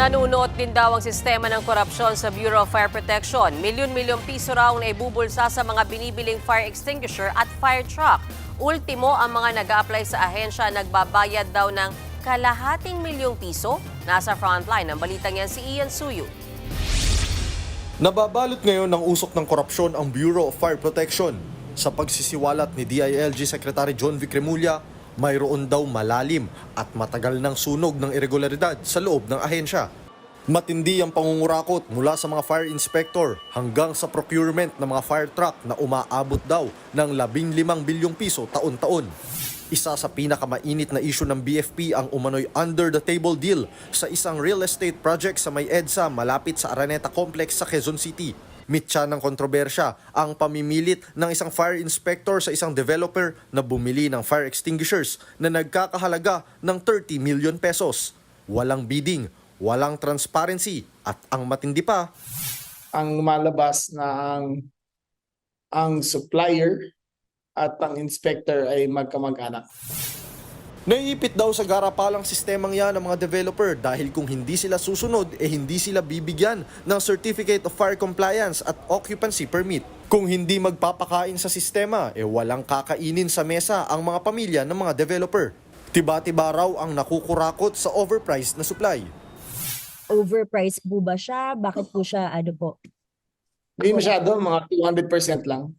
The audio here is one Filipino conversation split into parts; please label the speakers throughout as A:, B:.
A: Nanunot din daw ang sistema ng korupsyon sa Bureau of Fire Protection. Milyon-milyong piso raw na ibubulsa sa mga binibiling fire extinguisher at fire truck. Ultimo, ang mga nag-a-apply sa ahensya nagbabayad daw ng kalahating milyong piso. Nasa frontline ng balitang yan si Ian Suyu.
B: Nababalot ngayon ng usok ng korupsyon ang Bureau of Fire Protection. Sa pagsisiwalat ni DILG Secretary John Vic Remulla, mayroon daw malalim at matagal ng sunog ng irregularidad sa loob ng ahensya. Matindi ang pangungurakot mula sa mga fire inspector hanggang sa procurement ng mga fire truck na umaabot daw ng 15 bilyong piso taon-taon. Isa sa pinakamainit na issue ng BFP ang umano'y under-the-table deal sa isang real estate project sa may EDSA malapit sa Araneta Complex sa Quezon City. Mitya ng kontrobersya ang pamimilit ng isang fire inspector sa isang developer na bumili ng fire extinguishers na nagkakahalaga ng 30 million pesos. Walang bidding, walang transparency at ang matindi pa,
C: ang lumalabas na ang supplier at ang inspector ay magkamag-anak.
B: naiipit daw sa garapalang sistemang yan ng mga developer dahil kung hindi sila susunod, hindi sila bibigyan ng Certificate of Fire Compliance at Occupancy Permit. Kung hindi magpapakain sa sistema, walang kakainin sa mesa ang mga pamilya ng mga developer. Tiba-tiba raw ang nakukurakot sa overpriced na supply.
D: Overpriced po ba siya? Bakit po siya ano po?
C: Hindi masyado, mga 200% lang.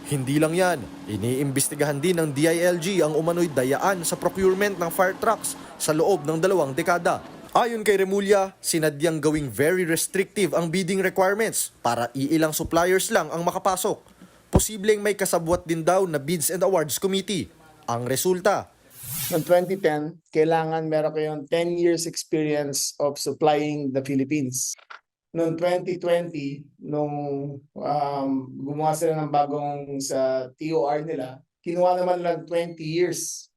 B: Hindi lang yan, iniimbestigahan din ng DILG ang umano'y dayaan sa procurement ng fire trucks sa loob ng 2 dekada. Ayon kay Remulla, sinadyang gawing very restrictive ang bidding requirements para iilang suppliers lang ang makapasok. Posibleng may kasabwat din daw na Bids and Awards Committee. Ang resulta,
C: Noong 2010, kailangan meron kayong 10 years experience of supplying the Philippines. Noong 2020, nung gumawa sila ng bagong sa TOR nila, kinuha naman lang 20 years.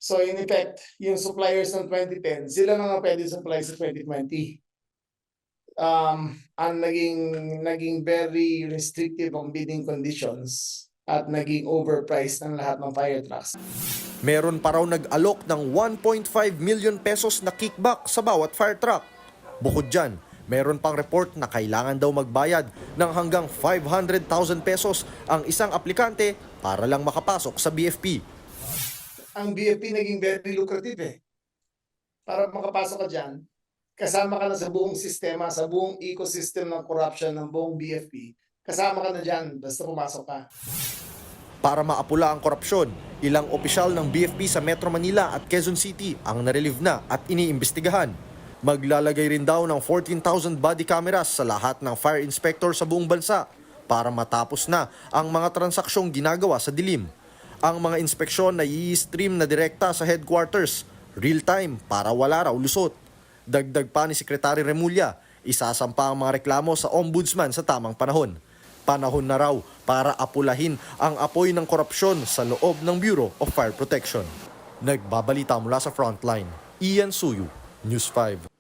C: So in effect, yung suppliers ng 2010, sila na nga pwede supply sa 2020. Ang naging very restrictive ang bidding conditions at naging overpriced ng lahat ng fire trucks.
B: meron pa raw nag-alok ng 1.5 million pesos na kickback sa bawat fire truck. Bukod dyan, meron pang report na kailangan daw magbayad ng hanggang 500,000 pesos ang isang aplikante para lang makapasok sa BFP.
C: Ang BFP naging very lucrative Para makapasok ka dyan, kasama ka na sa buong sistema, sa buong ecosystem ng corruption ng buong BFP. Kasama ka na dyan, basta pumasok ka.
B: Para maapula ang korupsyon, ilang opisyal ng BFP sa Metro Manila at Quezon City ang narelieve na at iniimbestigahan. Maglalagay rin daw ng 14,000 body cameras sa lahat ng fire inspector sa buong bansa para matapos na ang mga transaksyong ginagawa sa dilim. Ang mga inspeksyon na i-stream na direkta sa headquarters, real-time para wala raw lusot. Dagdag pa ni Secretary Remulla, isasampa ang mga reklamo sa ombudsman sa tamang panahon. Panahon na raw para apulahin ang apoy ng korupsyon sa loob ng Bureau of Fire Protection. Nagbabalita mula sa Frontline, Ian Suyu, News 5.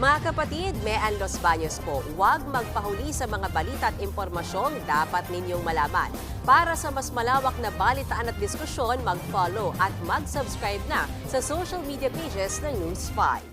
A: Mga kapatid, Mean Los Baños po, huwag magpahuli sa mga balita at impormasyong dapat ninyong malaman. Para sa mas malawak na balitaan at diskusyon, mag-follow at mag-subscribe na sa social media pages ng News 5.